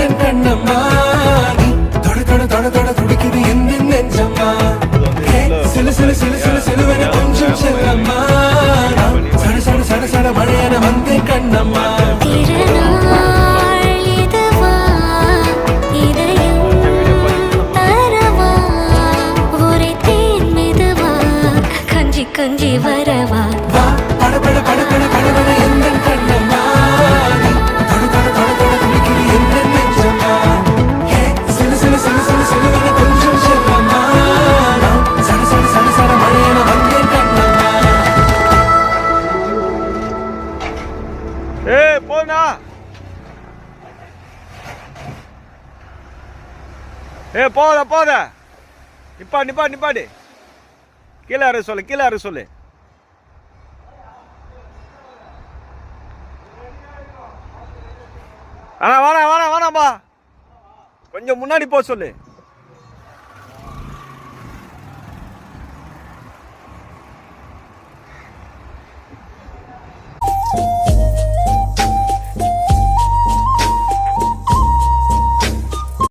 எந்தன் கண்ணம்மா நீ தொட தொட தொட தொட துடிக்குது எந்த நெஞ்சம்மா சிலு சிலு சிலு சிலு சிலுவென கொஞ்சம் செல்லம்மா சட சட சட சட மழையென வந்தேன் கண்ணம்மா கஞ்சி வரவா பட பட பட பட பட எந்தன் கண்ணம்மா நீ தொட தொட தொட தொட துடிக்குது எந்த நெஞ்சம்மா சிலு சிலு சிலு சிலு சிலுவென கொஞ்சம் செல்லம்மா சட சட சட சட மழையென வந்தேன் கண்ணம்மா. போனா போத நிப்பாடு கீழே இறங்க சொல்லு வேணாம்பா கொஞ்சம் முன்னாடி போக சொல்லு.